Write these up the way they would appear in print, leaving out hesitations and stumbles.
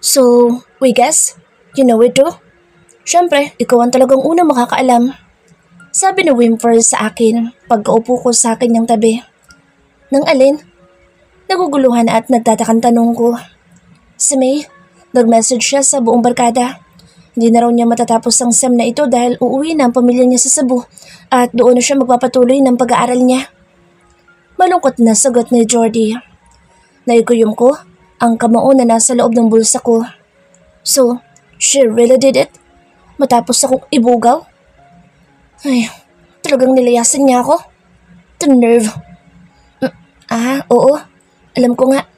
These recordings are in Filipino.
So, we guess? You know it too? Siyempre, ikaw ang talagang unang makakaalam. Sabi ni Wimper sa akin pagkaupo ko sa kanyang tabi. Nang alin? Naguguluhan at nagtatakang tanong ko. Si May, nag-message siya sa buong barkada. Hindi na raw niya matatapos ang SEM na ito dahil uuwi na ang pamilya niya sa Cebu at doon na siya magpapatuloy ng pag-aaral niya. Malungkot na sagot ni Jordy. Naikuyom ko ang kamao na nasa loob ng bulsa ko. So, she really did it? Matapos akong ibugaw? Ay, talagang nilayasan niya ako. The nerve. Oo. Alam ko nga.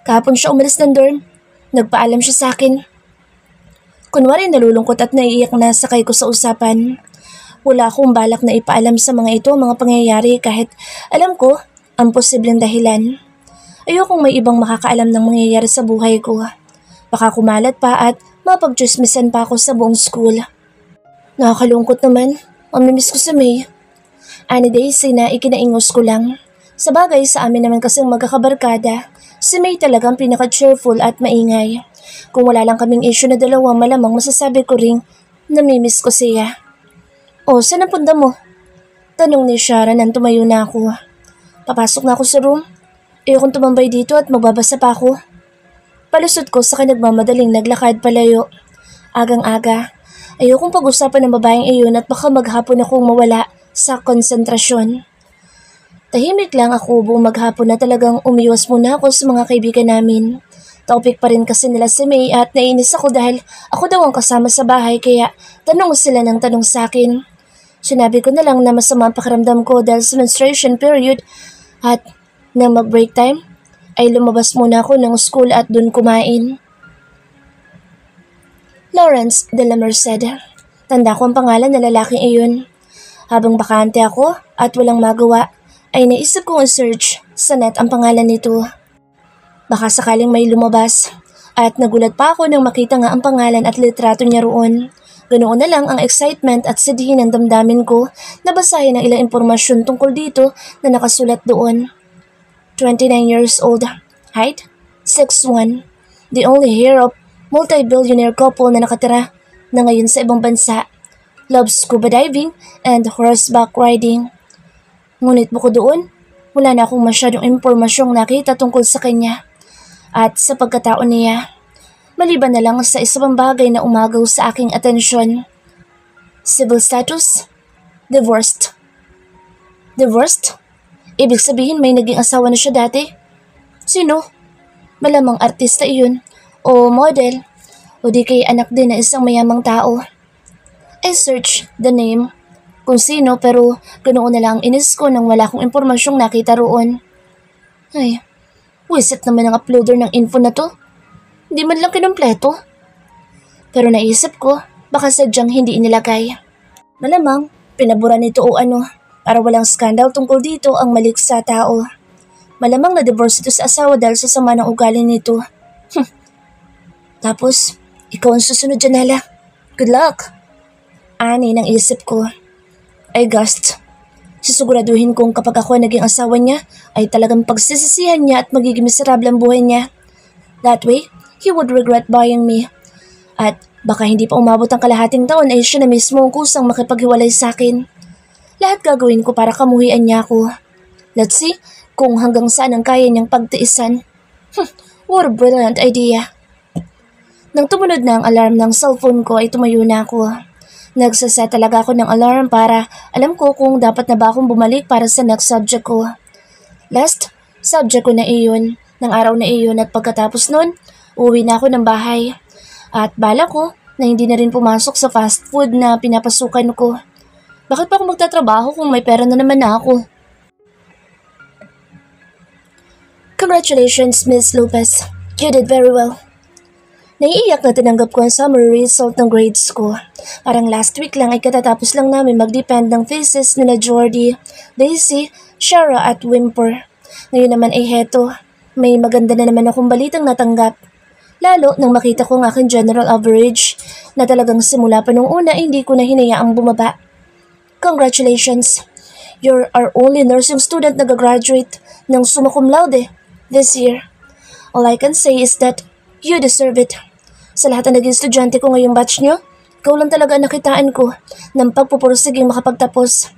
Kahapon siya umalis ng dorm. Nagpaalam siya sa akin. Kunwari nalulungkot at naiiyak na sakay ko sa usapan. Wala akong balak na ipaalam sa mga ito mga pangyayari kahit alam ko ang posibleng dahilan. Ayokong may ibang makakaalam ng mangyayari sa buhay ko. Baka kumalat pa at mapagchismisan pa ako sa buong school. Nakakalungkot naman. Mamimiss ko sa May. Any days na ikinaingos ko lang. Sa bagay sa amin naman kasing magkakabarkada, si May talagang pinaka-cheerful at maingay. Kung wala lang kaming issue na dalawa, malamang masasabi ko ring namimiss ko siya. O, saan ang punta mo? Tanong ni Shara nang tumayo na ako. Papasok na ako sa room. Ayokong tumambay dito at magbabasa pa ako. Palusot ko sa nagmamadaling naglakad palayo. Agang-aga. Ayokong pag-usapan ng babaeng iyon at baka maghapon akong mawala sa konsentrasyon. Tahimik lang ako buong maghapon na talagang umiwas muna ako sa mga kaibigan namin. Topic pa rin kasi nila si May at nainis ako dahil ako daw ang kasama sa bahay kaya tanong sila ng tanong sa akin. Sinabi ko na lang na masama ang pakiramdam ko dahil sa menstruation period at nang mag-break time ay lumabas muna ako ng school at dun kumain. Lawrence de la Merced. Tanda ko ang pangalan na lalaking iyon. Habang bakante ako at walang magawa, ay naisip kong i-search sa net ang pangalan nito. Baka sakaling may lumabas at nagulat pa ako nang makita nga ang pangalan at litrato niya roon. Ganoon na lang ang excitement at sidhin ng damdamin ko na basahin ang ilang impormasyon tungkol dito na nakasulat doon. 29 years old, height 6'1", the only heir of multi-billionaire couple na nakatira na ngayon sa ibang bansa. Loves scuba diving and horseback riding. Ngunit bukod doon, wala na akong masyadong impormasyong nakita tungkol sa kanya at sa pagkatao niya. Maliban na lang sa isa pang bagay na umagaw sa aking atensyon. Civil status? Divorced. Divorced? Ibig sabihin may naging asawa na siya dati? Sino? Malamang artista iyon. O model, o di kay anak din na isang mayamang tao. I search the name kung sino pero ganoon na lang inis ko nang wala akong impormasyong nakita roon. Ay, wisit naman ang uploader ng info na to. Hindi man lang kinumpleto. Pero naisip ko, baka sadyang hindi inilagay. Malamang, pinabura nito o ano, para walang skandal tungkol dito ang malik sa tao. Malamang na-divorce ito sa asawa dahil sa sama ng ugali nito. Tapos, ikaw ang susunod, Janela. Good luck! Ani ng isip ko. Ay gust. Sisiguraduhin kong kapag ako naging asawa niya, ay talagang pagsisisihan niya at magiging miserable ang buhay niya. That way, he would regret buying me. At baka hindi pa umabot ang kalahating taon ay siya na mismo ang kusang makipaghiwalay sa akin. Lahat gagawin ko para kamuhian niya ako. Let's see kung hanggang saan ang kaya niyang pagtiisan. What a brilliant idea. Nang tumunod na ang alarm ng cellphone ko ay tumayo na ako. Nagsaset talaga ako ng alarm para alam ko kung dapat na ba akong bumalik para sa next subject ko. Last subject ko na iyon ng araw na iyon at pagkatapos nun, uwi na ako ng bahay. At bala ko na hindi na rin pumasok sa fast food na pinapasukan ko. Bakit pa ako magtatrabaho kung may pera na naman na ako? Congratulations, Miss Lopez. You did very well. Naiiyak na tinanggap ko ang summary result ng grades ko. Parang last week lang ay katatapos lang namin mag-depend ng thesis nila Jordy, Daisy, Shara at Wimper. Ngayon naman ay heto, may maganda na naman akong balitang natanggap. Lalo nang makita ko ang aking general average na talagang simula pa nung una hindi ko na hinayaang bumaba. Congratulations! You're our only nursing student na gagraduate ng summa cum laude this year. All I can say is that you deserve it. Sa lahat na naging estudyante ko ngayong batch nyo, ikaw lang talaga ang nakitaan ko ng pagpupursiging makapagtapos.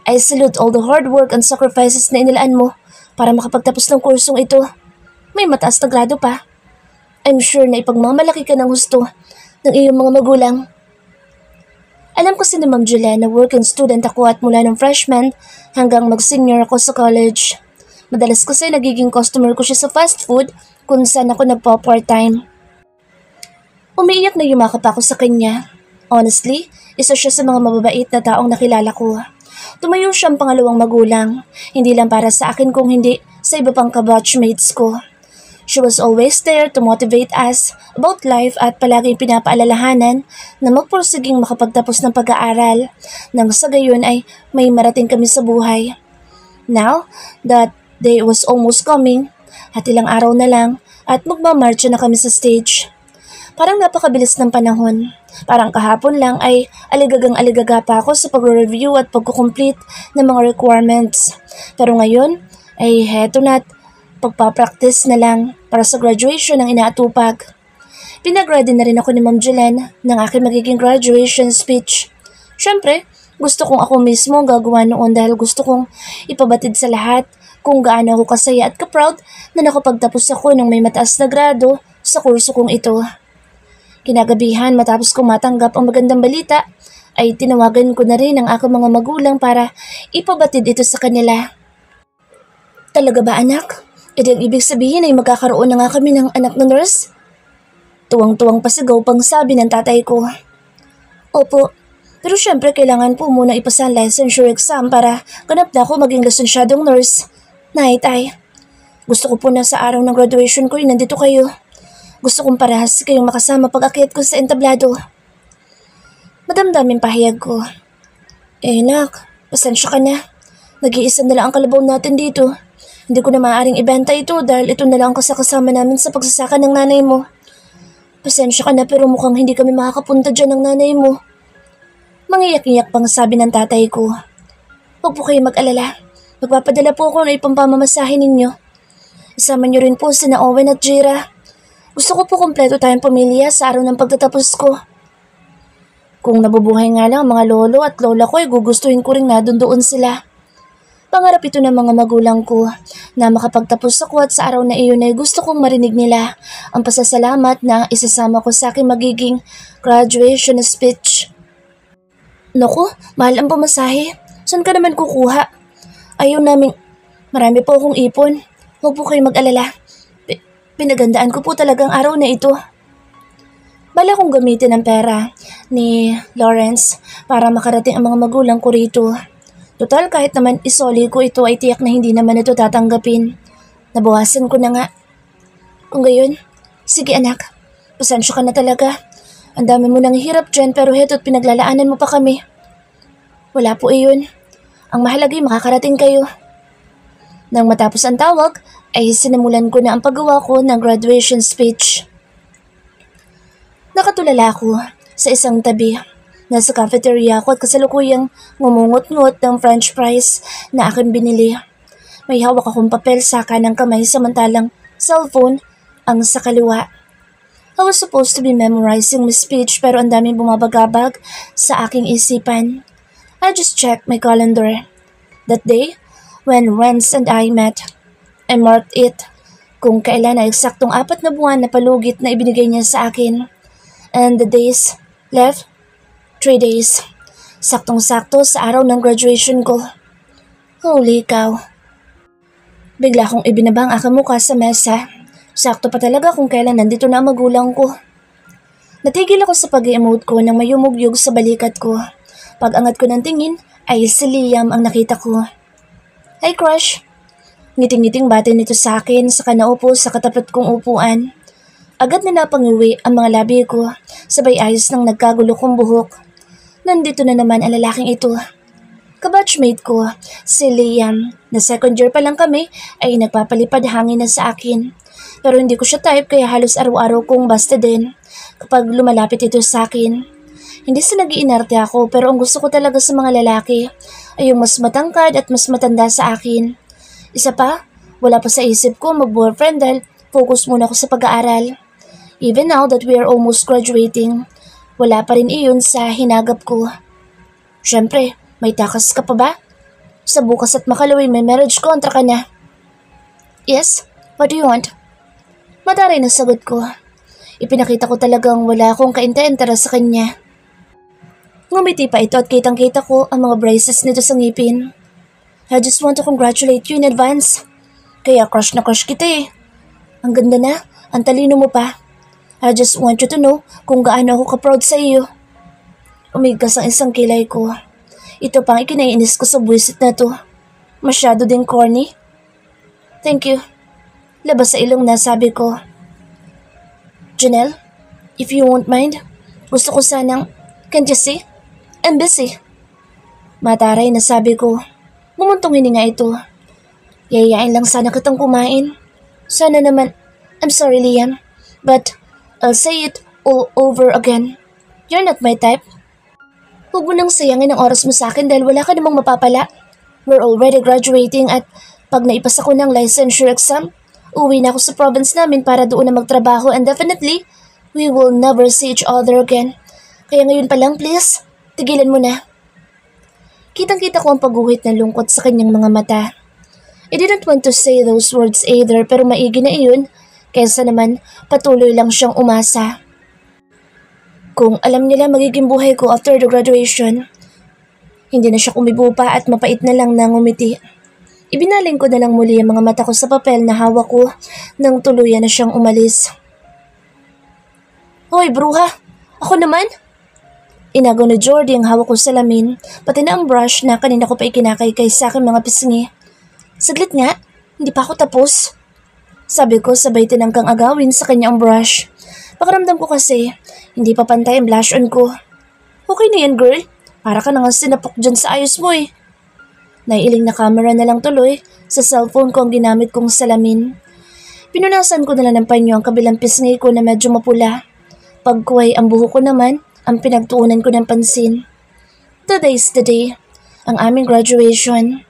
I salute all the hard work and sacrifices na inilaan mo para makapagtapos ng kursong ito. May mataas na grado pa. I'm sure na ipagmamalaki ka ng husto ng iyong mga magulang. Alam ko si Ma'am Julian na working student ako at mula ng freshman hanggang mag-senior ako sa college. Madalas kasi nagiging customer ko siya sa fast food kung saan ako nagpa-part-time. Umiiyak na yumakap ako sa kanya. Honestly, isa siya sa mga mababait na taong nakilala ko. Tumayo siyang pangalawang magulang, hindi lang para sa akin kung hindi sa iba pang kabatchmates ko. She was always there to motivate us about life at palaging pinapaalalahanan na magpursiging makapagtapos ng pag-aaral nang sa gayon ay may marating kami sa buhay. Now that day was almost coming at ilang araw na lang at magmamarcha na kami sa stage. Parang napakabilis ng panahon. Parang kahapon lang ay aligagang-aligaga pa ako sa pag-review at pagkukomplete ng mga requirements. Pero ngayon ay heto na't pagpapractice na lang para sa graduation ng inaatupag. Pinag-ready na rin ako ni Ma'am Julian ng aking magiging graduation speech. Siyempre, gusto kong ako mismo ang gagawa noon dahil gusto kong ipabatid sa lahat kung gaano ako kasaya at ka-proud na nakapagtapos ako ng may mataas na grado sa kurso kong ito. Kinagabihan matapos kong matanggap ang magandang balita, ay tinawagan ko na rin ang aking mga magulang para ipabatid ito sa kanila. Talaga ba anak? Ito ang ibig sabihin ay magkakaroon na nga kami ng anak na nurse? Tuwang-tuwang pasigaw pang sabi ng tatay ko. Opo, pero syempre kailangan po muna ipasa ang licensure exam para ganap na ako maging lisensyadong nurse. Nay, tay, gusto ko po na sa araw ng graduation ko ay nandito kayo. Gusto kong parehas kayong makasama pag-akyat ko sa entablado. Madamdamin pahayag ko. Nak, pasensya ka na. Nag-iisa na lang ang kalabaw natin dito. Hindi ko na maaaring ibenta ito dahil ito na lang ang kasakasama namin sa pagsasaka ng nanay mo. Pasensya ka na pero mukhang hindi kami makakapunta dyan ng nanay mo. Mangiyak-iyak pang sabi ng tatay ko. Huwag po kayo mag-alala. Magpapadala po ako na ipampamamasahin ninyo. Isama niyo rin po sina Owen at Jira. Gusto ko po kompleto tayong pamilya sa araw ng pagtatapos ko. Kung nabubuhay nga lang ang mga lolo at lola ko ay gugustuhin ko rin na doon sila. Pangarap ito ng mga magulang ko na makapagtapos ako at sa araw na iyon ay gusto kong marinig nila ang pasasalamat na isasama ko sa aking magiging graduation speech. Naku, mahal ang pamasahe. Saan ka naman kukuha? Ayaw namin, marami po akong ipon. Huwag po kayo mag-alala. Pinagandaan ko po talagang araw na ito. Bala kong gamitin ang pera ni Lawrence para makarating ang mga magulang ko rito. Total kahit naman isoli ko ito ay tiyak na hindi naman ito tatanggapin. Nabawasan ko na nga. Kung gayon, sige anak, pasensya ka na talaga. Ang dami mo nang hirap dyan pero heto't pinaglalaanan mo pa kami. Wala po iyon. Ang mahalaga ay makakarating kayo. Nang matapos ang tawag, ay sinimulan ko na ang paggawa ko ng graduation speech. Nakatulala ako sa isang tabi. Nasa cafeteria ako at kasalukuyang ngumungot-ngot ng french fries na aking binili. May hawak akong papel sa kanang kamay samantalang cellphone ang sa kaliwa. I was supposed to be memorizing my speech pero ang daming bumabagabag sa aking isipan. I just checked my calendar. That day, when Renz and I met, I marked it kung kailan ay eksaktong 4 na buwan na palugit na ibinigay niya sa akin. And the days left, 3 days. Saktong-sakto sa araw ng graduation ko. Holy cow. Bigla kong ibinaba ang aking mukha sa mesa. Sakto pa talaga kung kailan nandito na ang magulang ko. Natigil ako sa pag-emote ko nang may yumugyug sa balikat ko. Pag-angat ko ng tingin ay si Liam ang nakita ko. Hi crush. Ngiting-ngiting bati nito sa akin sa kanaupo sa katapat kong upuan. Agad na napangiwi ang mga labi ko, sabay ayos ng nagkagulo kong buhok. Nandito na naman ang lalaking ito. Kabatchmate ko, si Liam, na second year pa lang kami ay nagpapalipad hangin na sa akin. Pero hindi ko siya type kaya halos araw-araw kong basta din kapag lumalapit ito sa akin. Hindi sa nag-iinarte ako pero ang gusto ko talaga sa mga lalaki ay yung mas matangkad at mas matanda sa akin. Isa pa, wala pa sa isip ko mag-boyfriend dahil focus muna ako sa pag-aaral. Even now that we are almost graduating, wala pa rin iyon sa hinagap ko. Siyempre, may takas ka pa ba? Sa bukas at makalawin may marriage contract ka na. Yes, what do you want? Mataray na sagot ko. Ipinakita ko talagang wala akong kainta-intera sa kanya. Ngumiti pa ito at kitang-kita ko ang mga braces nito sa ngipin. I just want to congratulate you in advance. Kaya crush na crush kita eh. Ang ganda na, ang talino mo pa. I just want you to know kung gaano ako ka-proud sa iyo. Umigas ang isang kilay ko. Ito pang ikinainis ko sa buwisit na to. Masyado din corny. Thank you. Labas sa ilong na sabi ko. Janelle, if you won't mind, gusto ko sanang, can't you see? I'm busy. Mataray na sabi ko. Mumuntong hininga ito. Yayain lang sana kitang kumain. Sana naman, I'm sorry Liam, but I'll say it all over again. You're not my type. Huwag mo nang sayangin ang oras mo sa akin dahil wala ka namang mapapala. We're already graduating at pag naipasa ko ng licensure exam, uwi na ako sa province namin para doon na magtrabaho and definitely, we will never see each other again. Kaya ngayon pa lang please, tigilan mo na. Kitang-kita ko ang pagguhit ng lungkot sa kanyang mga mata. I didn't want to say those words either pero maigi na iyon, kaysa naman patuloy lang siyang umasa. Kung alam nila magiging buhay ko after the graduation, hindi na siya kumibo pa at mapait na lang na ngumiti. Ibinaling ko na lang muli ang mga mata ko sa papel na hawak ko nang tuluyan na siyang umalis. Hoy bruha, ako naman? Inagaw ni Jordy ang hawak ko sa salamin, pati na ang brush na kanina ko pa ikinakaykay sa aking mga pisngi. Saglit nga, hindi pa ako tapos. Sabi ko sabay tinangkang agawin sa kanya ang brush. Pakiramdam ko kasi, hindi pa pantay ang blush on ko. Okay na yan girl, para ka na nga sinapok dyan sa ayos mo eh. Naiiling na camera na lang tuloy, sa cellphone ko ang ginamit kong salamin. Pinunasan ko na lang ng panyo ang kabilang pisngi ko na medyo mapula. Pagkuhay ang buho ko naman, ang pinagtuunan ko ng pansin. Today's the day, ang aming graduation.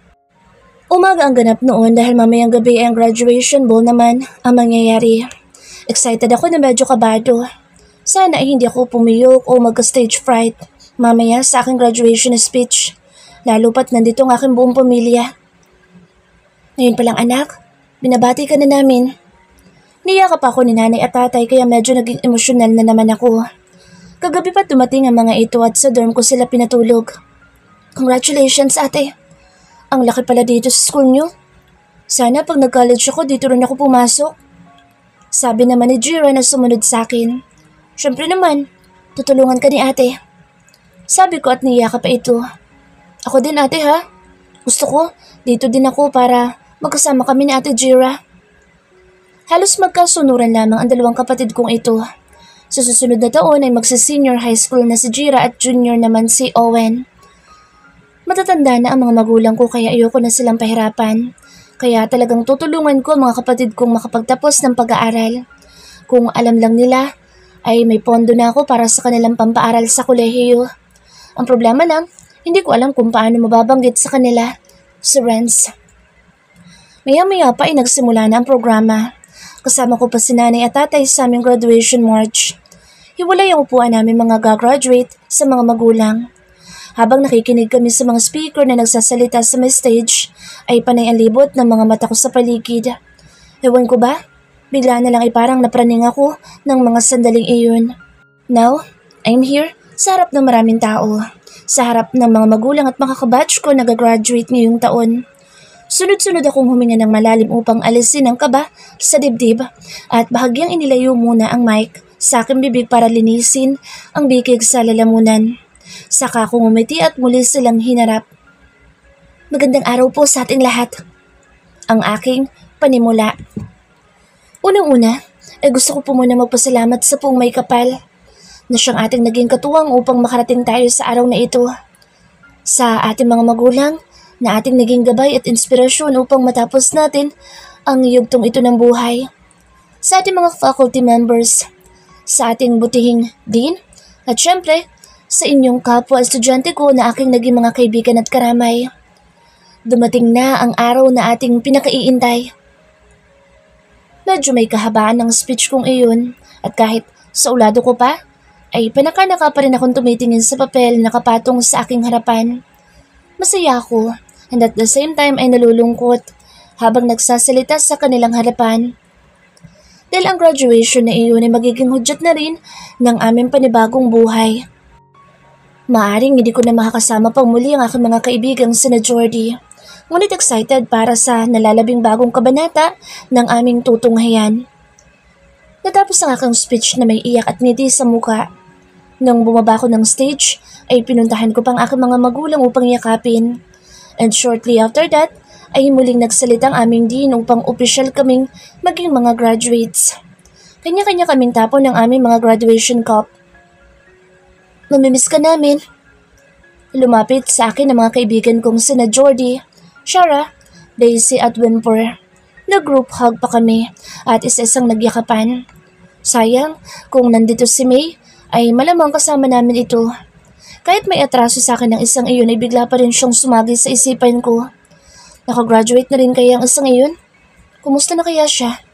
Umaga ang ganap noon dahil mamayang gabi ay ang graduation ball naman ang mangyayari. Excited ako na medyo kabado. Sana ay hindi ako pumiyok o magka-stage fright mamaya sa aking graduation speech. Lalo pat nandito ang aking buong pamilya. Ngayon palang anak, binabati ka na namin. Niyakap ako ni nanay at tatay kaya medyo naging emosyonal na naman ako. Kagabi pa dumating ang mga ito at sa dorm ko sila pinatulog. Congratulations ate. Ang laki pala dito sa school nyo. Sana pag nag-college ako dito rin ako pumasok. Sabi naman ni Jira na sumunod sa akin. Siyempre naman, tutulungan ka ni ate. Sabi ko at niyakap pa ito. Ako din ate ha. Gusto ko, dito din ako para magkasama kami ni ate Jira. Halos magkasunuran lamang ang dalawang kapatid kong ito. Sa susunod na taon ay magsa-senior high school na si Jira at junior naman si Owen. Matatanda na ang mga magulang ko kaya ayoko na silang pahirapan. Kaya talagang tutulungan ko ang mga kapatid kong makapagtapos ng pag-aaral. Kung alam lang nila, ay may pondo na ako para sa kanilang pampaaral sa kolehiyo. Ang problema lang, hindi ko alam kung paano mababanggit sa kanila, si Renz. Maya-maya pa ay nagsimula na ang programa. Kasama ko pa si nanay at tatay sa aming graduation march. Hiwalay ang upuan namin mga gagraduate sa mga magulang. Habang nakikinig kami sa mga speaker na nagsasalita sa may stage, ay panay ang libot ng mga mata ko sa paligid. Ewan ko ba? Bigla na lang ay parang napraning ako ng mga sandaling iyon. Now, I'm here sa harap ng maraming tao. Sa harap ng mga magulang at mga kabatch ko na gagraduate ngayong taon. Sunod-sunod akong huminga ng malalim upang alisin ang kaba sa dibdib at bahagyang inilayo muna ang mic sa aking bibig para linisin ang bikig sa lalamunan. Saka akong umiti at muli silang hinarap. Magandang araw po sa ating lahat. Ang aking panimula. Unang-una, ay gusto ko po muna magpasalamat sa pong may kapal na siyang ating naging katuwang upang makarating tayo sa araw na ito. Sa ating mga magulang na ating naging gabay at inspirasyon upang matapos natin ang yugtong ito ng buhay. Sa ating mga faculty members, sa ating butihing dean, at syempre, sa inyong kapwa estudyante ko na aking naging mga kaibigan at karamay. Dumating na ang araw na ating pinakaiintay. Medyo may kahabaan ng speech kong iyon at kahit sa ulado ko pa, ay panaka-naka pa rin akong tumitingin sa papel na nakapatong sa aking harapan. Masaya ako and at the same time ay nalulungkot habang nagsasalita sa kanilang harapan. Dahil ang graduation na iyon ay magiging hudyat na rin ng aming panibagong buhay. Maaring hindi ko na makakasama pang muli ang aking mga kaibigang sina Jordy. Ngunit excited para sa nalalabing bagong kabanata ng aming tutunghayan. Natapos ang aking speech na may iyak at ngiti sa muka. Nang bumaba ko ng stage, ay pinuntahan ko pang aking mga magulang upang yakapin. And shortly after that, ay muling nagsalita ang aming dean upang opisyal kaming maging mga graduates. Kanya-kanya kaming tapon ng aming mga graduation cup. Mamimiss ka namin. Lumapit sa akin ang mga kaibigan kong sina Jordy, Shara, Daisy at Wimper. Nag-group hug pa kami at isa-isang nagyakapan. Sayang, kung nandito si May, ay malamang kasama namin ito. Kahit may atraso sa akin ng isang iyon ay bigla pa rin siyang sumagi sa isipan ko. Nakagraduate na rin kaya ang isang iyon? Kumusta na kaya siya?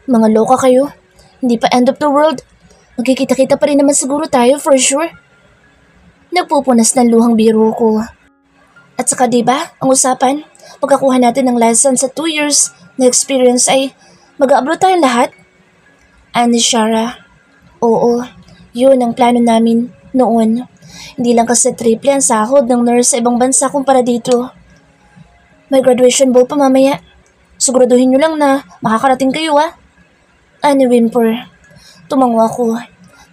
Mga loka kayo. Hindi pa end of the world. Magkikita-kita pa rin naman siguro tayo for sure. Nagpupunas ng luhang biro ko. At saka diba, ang usapan, pagkakuha natin ng license sa 2 years na experience ay mag-abroad tayong lahat? Ani Shara, oo, yun ang plano namin noon. Hindi lang kasi triple ang sahod ng nurse sa ibang bansa kumpara dito. May graduation ball pa mamaya. Siguraduhin nyo lang na makakarating kayo Ani Wimper. Tumango ako.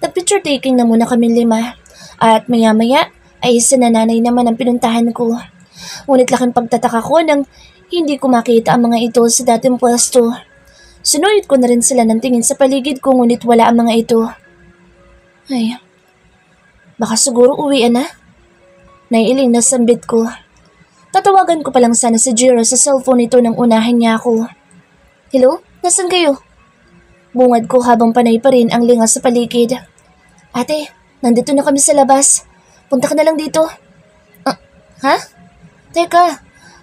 Nag-picture taking na muna kami 5 at maya-maya ay sinananay naman ang pinuntahan ko. Ngunit laking pagtataka ko nang hindi ko makita ang mga ito sa dating pwesto. Sinuyod ko na rin sila ng tingin sa paligid ko ngunit wala ang mga ito. Ay, baka siguro uwian na. Naiiling na sambit ko. Tatawagan ko pa lang sana si Jiro sa cellphone nito nang unahin niya ako. Hello? Nasaan kayo? Bungad ko habang panay pa rin ang linga sa paligid. Ate, nandito na kami sa labas. Punta ka na lang dito. Ha? Teka,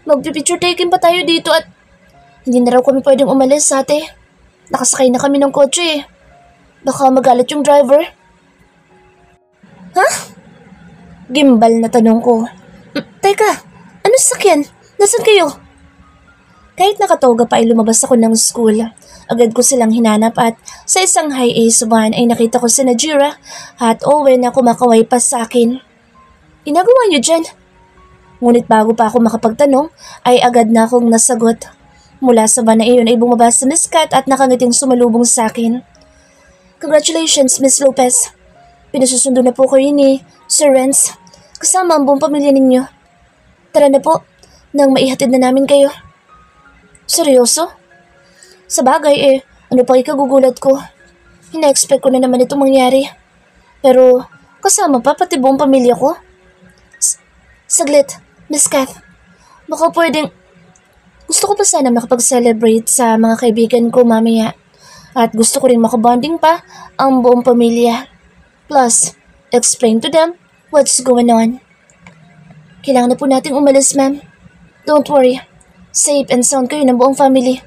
mag-picture taking pa tayo dito at hindi na raw kami pwedeng umalis, ate. Nakasakay na kami ng kotse Baka magalit yung driver. Ha? Gimbal na tanong ko. Teka, ano sasakyan? Nasaan kayo? Kahit nakatoga pa ay lumabas ako ng school. Agad ko silang hinanap at sa isang high ace van ay nakita ko si Najira at Owen na kumakaway pa sa akin. Ginagawa niyo dyan? Ngunit bago pa ako makapagtanong ay agad na akong nasagot. Mula sa van na iyon ay bumaba si Miss Kat at nakangiting sumalubong sa akin. Congratulations, Miss Lopez. Pinasusundo na po kayo ni Sir Renz kasama ang buong pamilya ninyo. Tara na po, nang maihatid na namin kayo. Seryoso? Sa bagay ano pa ikagugulat ko? Hina-expect ko na naman itong mangyari. Pero kasama pa pati buong pamilya ko. Saglit, Miss Kath. Baka pwedeng... Gusto ko pa sana makapag-celebrate sa mga kaibigan ko mamaya. At gusto ko rin makabonding pa ang buong pamilya. Plus, explain to them what's going on. Kailangan na po nating umalis, ma'am. Don't worry. Safe and sound kayo ng buong family.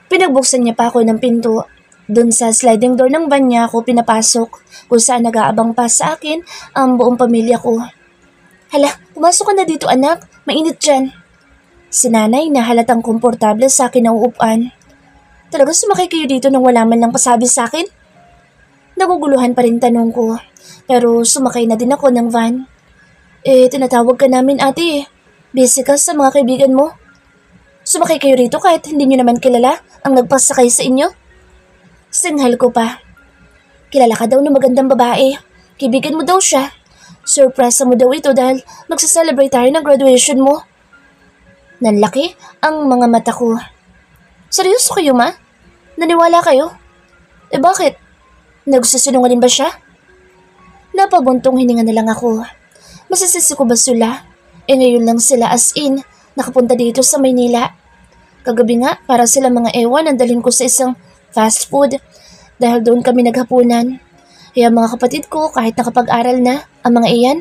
Pinagbuksan niya pa ako ng pinto. Doon sa sliding door ng van niya ako pinapasok kung saan nag-aabang pa sa akin ang buong pamilya ko. Hala, pumasok ka na dito anak. Mainit dyan. Si nanay na halatang komportable sa akin na uupuan. Talaga sumakay kayo dito nang wala man lang pasabi sa akin? Naguguluhan pa rin tanong ko. Pero sumakay na din ako ng van. Tinatawag ka namin ate. Busy ka sa mga kaibigan mo. Sumakay kayo rito kahit hindi nyo naman kilala ang nagpasakay sa inyo? Singhal ko pa. Kilala ka daw ng magandang babae. Kaibigan mo daw siya. Surprise mo daw ito dahil magsa-celebrate tayo ng graduation mo. Nanlaki ang mga mata ko. Seryoso kayo ma? Naniwala kayo? Bakit? Nagsusunungaling ba siya? Napabuntong hininga na lang ako. Masisisi ko ba sila? Ngayon lang sila as in nakapunta dito sa Maynila. Kagabi nga para sila mga ewan ang dalhin ko sa isang fast food dahil doon kami naghapunan. Kaya mga kapatid ko kahit nakapag-aral na ang mga iyan,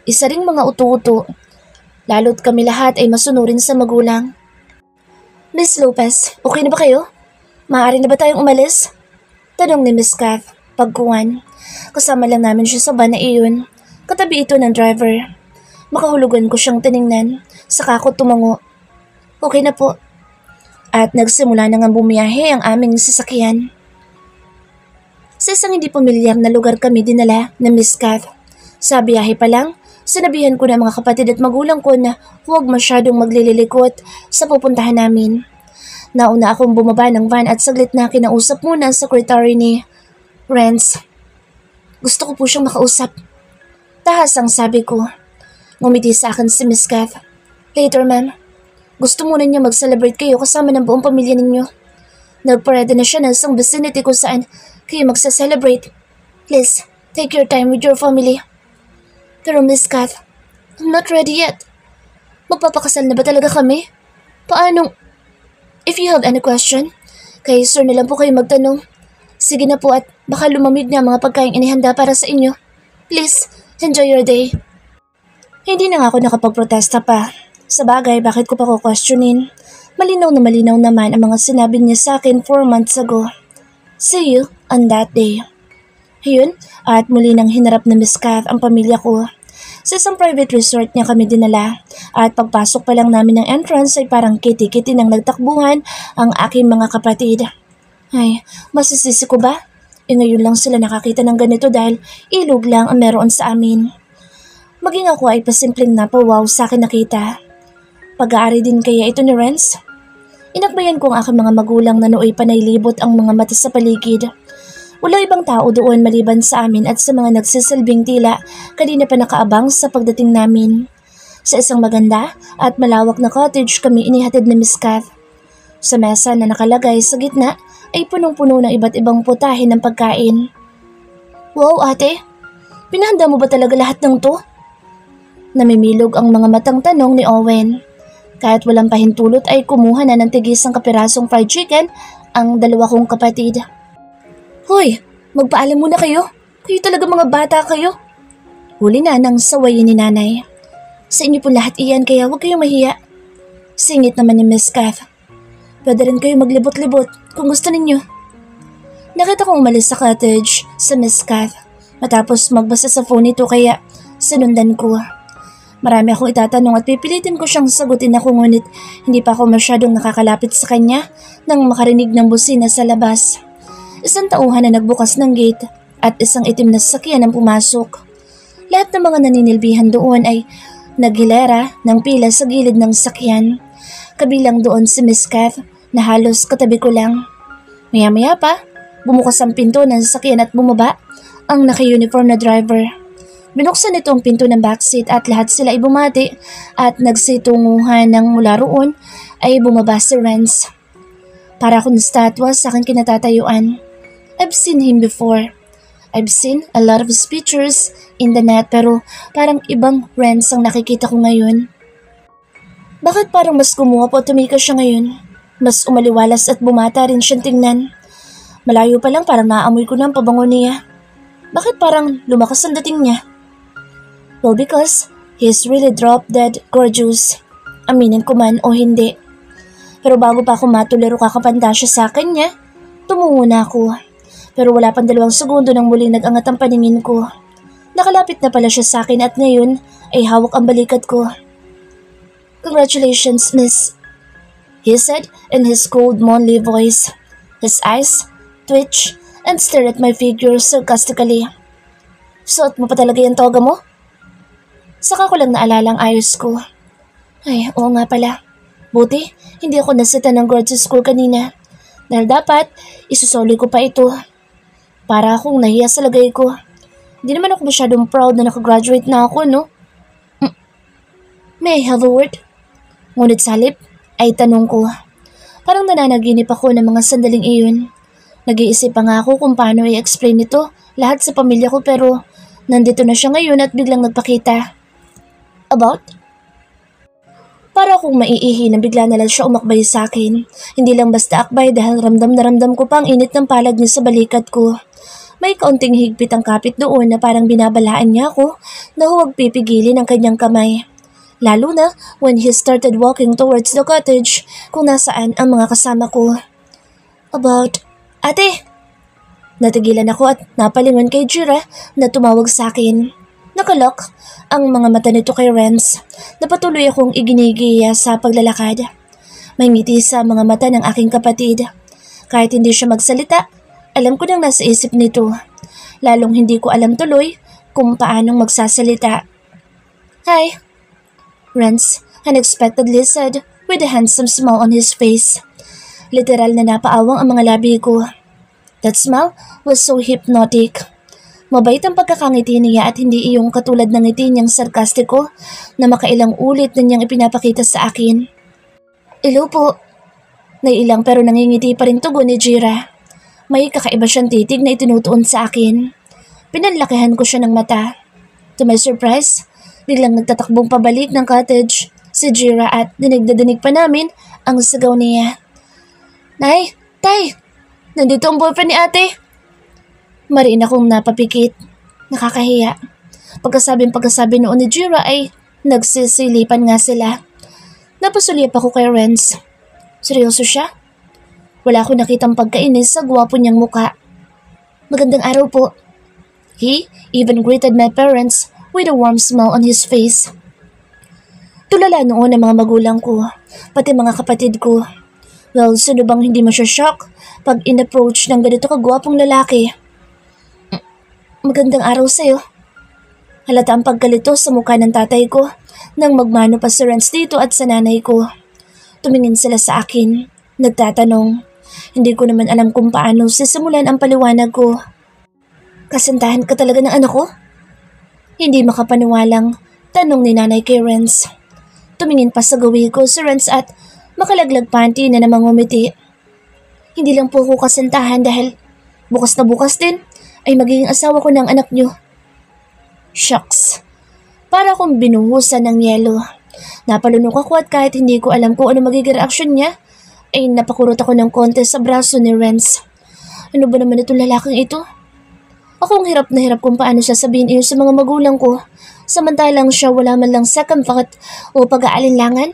isa ring mga utu-uto. Lalo't kami lahat ay masunurin sa magulang. Miss Lopez, okay na ba kayo? Maaari na ba tayong umalis? Tanong ni Miss Kath, pagkuhan. Kasama lang namin siya sa van na iyon. Katabi ito ng driver. Makahulugan ko siyang tiningnan, saka ko tumango. Okay na po. At nagsimula na nga bumiyahe ang aming sasakyan. Sa isang hindi pamilyar na lugar kami dinala na Miss Kath. Sa biyahe pa lang, sinabihan ko na mga kapatid at magulang ko na huwag masyadong maglililikot sa pupuntahan namin. Nauna akong bumaba ng van at saglit na kinausap muna ang secretary ni Renz. Gusto ko po siyang makausap. Tahas ang sabi ko. Ngumiti sa akin si Miss Kath. Later, ma'am. Gusto muna niya mag-celebrate kayo kasama ng buong pamilya ninyo. Nagparada na siya ng isang vicinity kung saan kayo magsa-celebrate. Please, take your time with your family. Pero Miss Kath, I'm not ready yet. Magpapakasal na ba talaga kami? Paanong... If you have any question, kay sir na lang po kayo magtanong. Sige na po at baka lumamig na mga pagkain inihanda para sa inyo. Please, enjoy your day. Hindi na nga ako nakapagprotesta pa. Sa bagay, bakit ko pa ko questionin? Malinaw naman ang mga sinabi niya sa akin 4 months ago. See you on that day. Ayun, at muli nang hinarap na Miss Kath ang pamilya ko. Sa isang private resort niya kami dinala at pagpasok pa lang namin ng entrance ay parang kiti-kiti nang nagtakbuhan ang aking mga kapatid. Ay, masisisi ko ba? Ngayon lang sila nakakita ng ganito dahil ilog lang ang meron sa amin. Maging ako ay pasimpleng napawaw sa akin nakita. Pag-aari din kaya ito ni Renz? Inakbayan ko ang aking mga magulang na nooy panaylibot ang mga mata sa paligid. Wala ibang tao doon maliban sa amin at sa mga nagsisilbing tila kanina pa nakaabang sa pagdating namin. Sa isang maganda at malawak na cottage kami inihatid ni Miss Kath. Sa mesa na nakalagay sa gitna ay punong-puno ng iba't ibang putahe ng pagkain. Wow ate, pinahanda mo ba talaga lahat ng to? Namimilog ang mga matang tanong ni Owen. Kahit walang pahintulot ay kumuha na ng tigisang kapirasong fried chicken ang dalawa kong kapatid. Hoy, magpaalam muna kayo. Kayo talaga mga bata kayo. Huli na nang sawayin ni nanay. Sa inyo po lahat iyan kaya huwag kayong mahiya. Singit naman ni Miss Kath. Pwede rin kayo maglibot-libot kung gusto ninyo. Nakita kong umalis sa cottage sa Miss Kath matapos magbasa sa phone ito kaya sinundan ko. Marami akong itatanong at pipilitin ko siyang sagutin ako ngunit hindi pa ako masyadong nakakalapit sa kanya nang makarinig ng busina sa labas. Isang tauhan na nagbukas ng gate at isang itim na sasakyan ang pumasok. Lahat ng mga naninilbihan doon ay naghilera ng pila sa gilid ng sasakyan. Kabilang doon si Miss Kath na halos katabi ko lang. Maya-maya pa, bumukas ang pinto ng sasakyan at bumaba ang naka-uniform na driver. Binuksan ito ang pinto ng backseat at lahat sila ay bumati at nagsitunguhan ng mula roon ay bumaba si Renz. Para akong statwa sa aking kinatatayuan. I've seen him before. I've seen a lot of his pictures in the net pero parang ibang Renz ang nakikita ko ngayon. Bakit parang mas gumuha po at tumikas siya ngayon? Mas umaliwalas at bumata rin siyang tingnan. Malayo pa lang parang naamoy ko na ang pabango niya. Bakit parang lumakas ang dating niya? Well, because he's really drop-dead gorgeous. Aminin ko man o hindi. Pero bago pa ako matulero kakapanda siya sa akin niya, tumungo na ako. Pero wala pang 2 segundo nang muling nag-angat ang paningin ko. Nakalapit na pala siya sa akin at ngayon ay hawak ang balikat ko. Congratulations, miss, he said in his cold, manly voice. His eyes twitch and stare at my figure sarcastically. Suot mo pa talaga yung toga mo? Saka ko lang naalala ang ayos ko. Ay, oo nga pala. Buti, hindi ako nasita ng grad sa school kanina. Dahil dapat, isusoli ko pa ito. Para akong nahiya sa lagay ko. Hindi naman ako masyadong proud na nakagraduate na ako, no? May I have a word? Ngunit sa halip, ay tanong ko. Parang nananaginip ako ng mga sandaling iyon. Nag-iisip pa nga ako kung paano i-explain ito lahat sa pamilya ko pero nandito na siya ngayon at biglang nagpakita. About? Para akong maiihi na bigla na lang siya umakbay sa akin. Hindi lang basta akbay dahil ramdam na ramdam ko pa ang init ng palad niya sa balikat ko. May kaunting higpit ang kapit doon na parang binabalaan niya ako na huwag pipigilin ang kanyang kamay. Lalo na when he started walking towards the cottage kung nasaan ang mga kasama ko. About, ate! Natigilan ako at napalingon kay Jira na tumawag sa akin. Nakalok ang mga mata nito kay Renz na patuloy akong iginigiya sa paglalakad. May ngiti sa mga mata ng aking kapatid. Kahit hindi siya magsalita, alam ko nang nasa isip nito. Lalong hindi ko alam tuloy kung paanong magsasalita. Hi, Renz unexpectedly said with a handsome smile on his face. Literal na napaawang ang mga labi ko. That smile was so hypnotic. Mabait ang pagkakangiti niya at hindi iyong katulad ng ngiti niyang sarkastiko na makailang ulit na niyang ipinapakita sa akin. Hello po. Naiilang pero nangingiti pa rin tugon ni Jira. May kakaiba siyang titig na itinutuon sa akin. Pinanlakihan ko siya ng mata. To my surprise, biglang nagtatakbong pabalik ng cottage si Jira at dinig na dinig pa namin ang sigaw niya. Nay! Tay! Nandito ang boyfriend ni ate! Mariin akong napapikit. Nakakahiya. Pagkasabi noon ni Jira ay nagsisilipan nga sila. Napasulyap ako kay Renz. Seryoso siya? Wala akong nakitang pagkainis sa gwapo niyang muka. Magandang araw po. He even greeted my parents with a warm smile on his face. Tulala noon ang mga magulang ko, pati mga kapatid ko. Well, sino bang hindi masya-shock pag in-approach ng ganito kagwapong lalaki? Magandang araw sa'yo. Halata ang pagkalito sa mukha ng tatay ko nang magmano pa si Renz dito at sa nanay ko. Tumingin sila sa akin, nagtatanong. Hindi ko naman alam kung paano sisimulan ang paliwanag ko. Kasintahan ka talaga ng anak ko? Hindi makapaniwalang tanong ni nanay kay Renz. Tumingin pa sa gawi ko si Renz at makalaglag panty na namang umiti. Hindi lang po ako kasintahan dahil bukas na bukas din ay magiging asawa ko ng anak niyo. Shucks. Para akong binuhusan ng yelo. Napalunok ako at kahit hindi ko alam kung ano magiging reaksyon niya, ay napakurot ako ng konti sa braso ni Renz. Ano ba naman itong lalaking ito? Akong hirap na hirap kung paano siya sabihin iyon sa mga magulang ko, samantalang siya wala man lang second thought o pag-aalinlangan.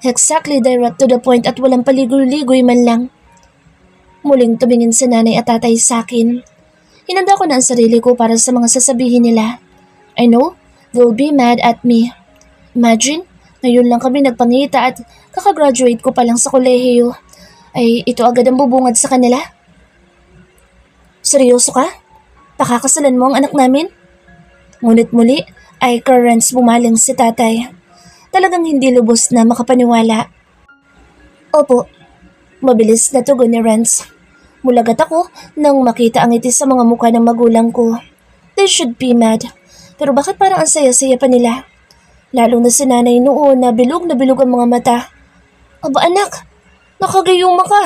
Exactly direct to the point at walang paligoy-ligoy man lang. Muling tumingin si nanay at tatay sa akin. Hinanda ko na ang sarili ko para sa mga sasabihin nila. I know they'll be mad at me. Imagine, ngayon lang kami nagpangita at kakagraduate ko pa lang sa kolehiyo. Ay ito agad ang bubungad sa kanila? Seryoso ka? Pakakasalan mo ang anak namin? Ngunit muli ay kay Renz bumaling si tatay. Talagang hindi lubos na makapaniwala. Opo, mabilis na tugon ni Renz. Mulagat ako nang makita ang ngiti sa mga mukha ng magulang ko. They should be mad. Pero bakit parang ang saya-saya pa nila? Lalo na si nanay noon na bilog ang mga mata. Aba anak, nakagayuma ka.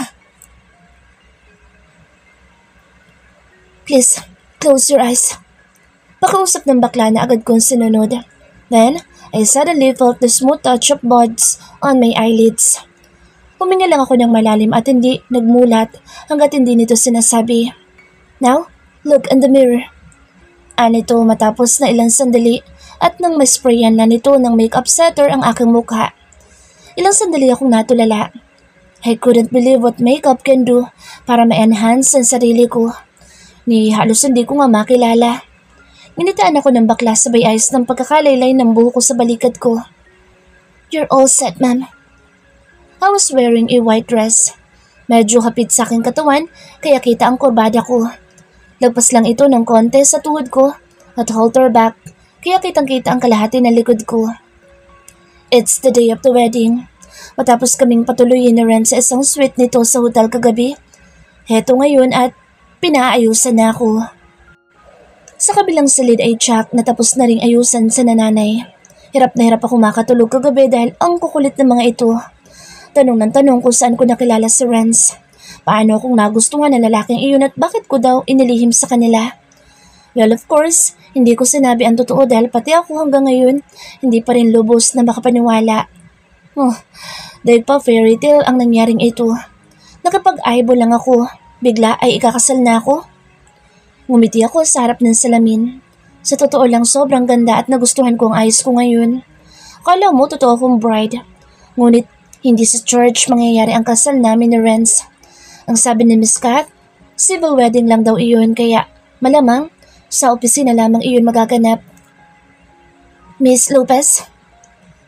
Please, close your eyes. Pakausap ng bakla na agad kong sinunod. Then, I suddenly felt the smooth touch of buds on my eyelids. Huminga lang ako ng malalim at hindi nagmulat hanggat hindi nito sinasabi. Now, look in the mirror. Anito matapos na ilang sandali at nang masprayan na nito ng makeup setter ang aking mukha. Ilang sandali akong natulala. I couldn't believe what makeup can do para ma-enhance ang sarili ko. Ni halos hindi ko nga makilala. Nginitaan ako ng bakla sabay ayos ng pagkakalaylay ng buhok ko sa balikat ko. You're all set, ma'am. I was wearing a white dress. Medyo hapit sa aking katawan kaya kita ang kurbada ko. Lagpas lang ito ng konti sa tuhod ko at halter back kaya kitang-kita ang kalahati ng likod ko. It's the day of the wedding. Matapos kaming patuloyin ni Renz sa isang suite nito sa hotel kagabi. Heto ngayon at pinaayusan na ako. Sa kabilang silid ay check na tapos na ring ayusan sa nanay. Hirap na hirap ako makatulog kagabi dahil ang kukulit ng mga ito. Tanong ng tanong kung saan ko nakilala si Renz. Paano kung nagustuhan ng lalaking iyon at bakit ko daw inilihim sa kanila? Well, of course, hindi ko sinabi ang totoo dahil pati ako hanggang ngayon hindi pa rin lubos na makapaniwala. Dahil pa fairy tale ang nangyaring ito. Nakapag-eyeball lang ako, bigla ay ikakasal na ako. Ngumiti ako sa harap ng salamin. Sa totoo lang sobrang ganda at nagustuhan ko ang eyes ko ngayon. Kala mo totoo akong bride. Ngunit hindi sa church mangyayari ang kasal namin ni Renz. Ang sabi ni Miss Kat, civil wedding lang daw iyon kaya malamang sa opisina lamang iyon magaganap. Miss Lopez?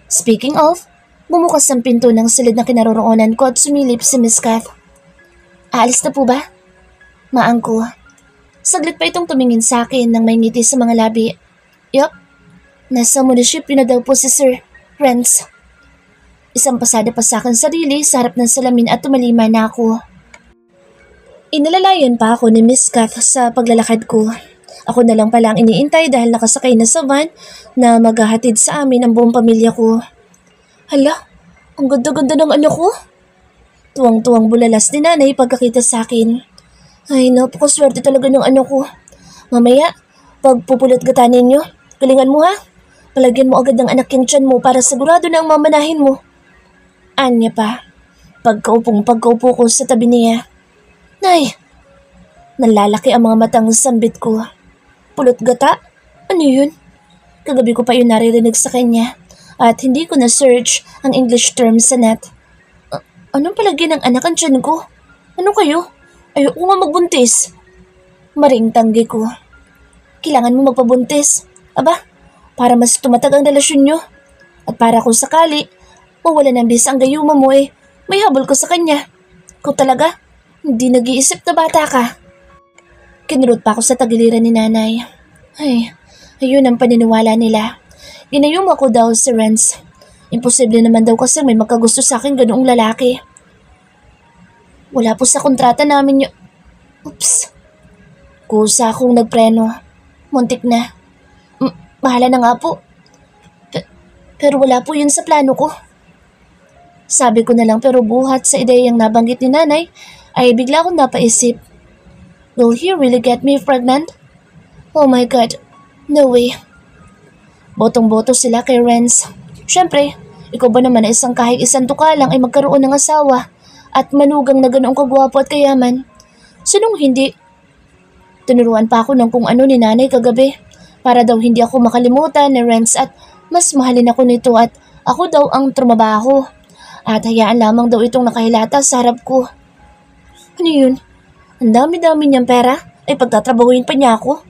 Speaking of, bumukas ang pinto ng silid na kinaroroonan ko at sumilip si Miss Kat. Aalis na po ba? Maang ko. Saglit pa itong tumingin sa akin nang may ngiti sa mga labi. Yup, nasa munisipyo na daw po si Sir Renz. Isang pasada pa sa akin sarili sa harap ng salamin at tumalima na ako. Inalalayan pa ako ni Miss Kat sa paglalakad ko. Ako na lang pala ang iniintay dahil nakasakay na sa van na maghahatid sa amin ang buong pamilya ko. Hala, ang ganda-ganda ng anak ko. Tuwang-tuwang bulalas ni nanay pagkakita sa akin. Ay, napakaswerte talaga ng anak ko. Mamaya, pag pupulot gata ninyo, galingan mo ha. Palagyan mo agad ng anak yung tiyan mo para sigurado na ang mamanahin mo. Anya pa, pagkaupo ko sa tabi niya. Nay, nalalaki ang mga matang sambit ko. Pulot gata? Ano yun? Kagabi ko pa yun naririnig sa kanya at hindi ko na-search ang English term sa net. Anong palagyan ng anak ang tiyan ko? Ano kayo? Ayoko nga magbuntis. Maring tanggi ko. Kailangan mo magpabuntis. Aba, para mas tumatag ang relasyon nyo. At para kung sakali, mawala ng bisa ang gayuma mo may habol ko sa kanya. Kung talaga, hindi nag-iisip na bata ka. Kinurot pa ako sa tagiliran ni nanay. Ay, ayun ang paniniwala nila. Ginayuma ko daw si Renz. Imposible naman daw kasi may magkagusto sa akin ganoong lalaki. Wala po sa kontrata namin Oops. Kusa akong nagpreno. Muntik na. Mahala na nga po. Pero wala po yun sa plano ko. Sabi ko na lang pero buhat sa ideyang nabanggit ni nanay ay bigla akong napaisip. Will he really get me pregnant? Oh my God, no way. Botong-boto sila kay Renz. Siyempre, ikaw ba naman na kahit isang tuka lang ay magkaroon ng asawa at manugang na ganoong kagwapo at kayaman? Sinong hindi? Tinuruan pa ako ng kung ano ni nanay kagabi para daw hindi ako makalimutan ni Renz at mas mahalin ako nito at ako daw ang trumabaho. At hayaan lamang daw itong nakahilata sa harap ko. Ano yun? Ang dami-dami niyang pera ay pagtatrabahuin pa niya ako.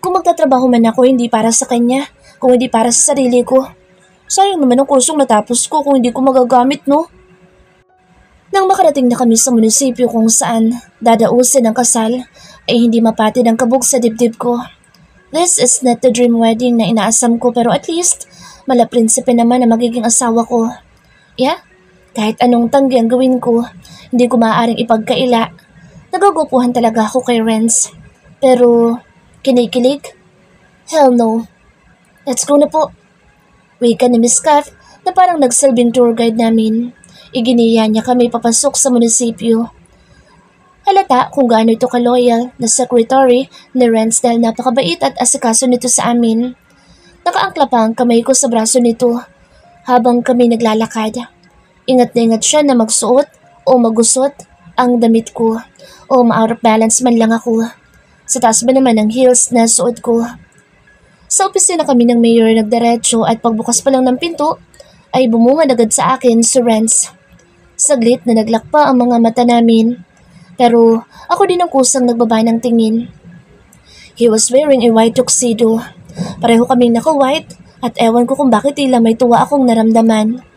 Kung magtatrabaho man ako hindi para sa kanya, kung hindi para sa sarili ko. Sayang naman ang kursong natapos ko kung hindi ko magagamit, no? Nang makarating na kami sa munisipyo kung saan dadausin ang kasal, ay hindi mapatid ang kabog sa dibdib ko. This is not the dream wedding na inaasam ko pero at least malaprinsipe naman na magiging asawa ko. Yeah, kahit anong tanggi ang gawin ko, hindi ko maaaring ipagkaila. Nagagupuhan talaga ako kay Renz. Pero, kinikilig? Hell no. Let's go na po. Wika ni Miss Kat na parang nagsilbing tour guide namin. Iginiya niya kami papasok sa munisipyo. Halata kung gaano ito ka-loyal na secretary ni Renz dahil napakabait at asikaso nito sa amin. Nakaangkla pa ang kamay ko sa braso nito habang kami naglalakad. Ingat na ingat siya na magsuot o magusot ang damit ko o ma-out of balance man lang ako. Sa taas ba naman ang heels na suot ko? Sa opisina kami ng mayor nagdiretso at pagbukas pa lang ng pinto ay bumungad agad sa akin si Renz. Saglit na naglakpa ang mga mata namin pero ako din ang kusang nagbaba ng tingin. He was wearing a white tuxedo. Pareho kaming naka-white at ewan ko kung bakit tila may tuwa akong naramdaman.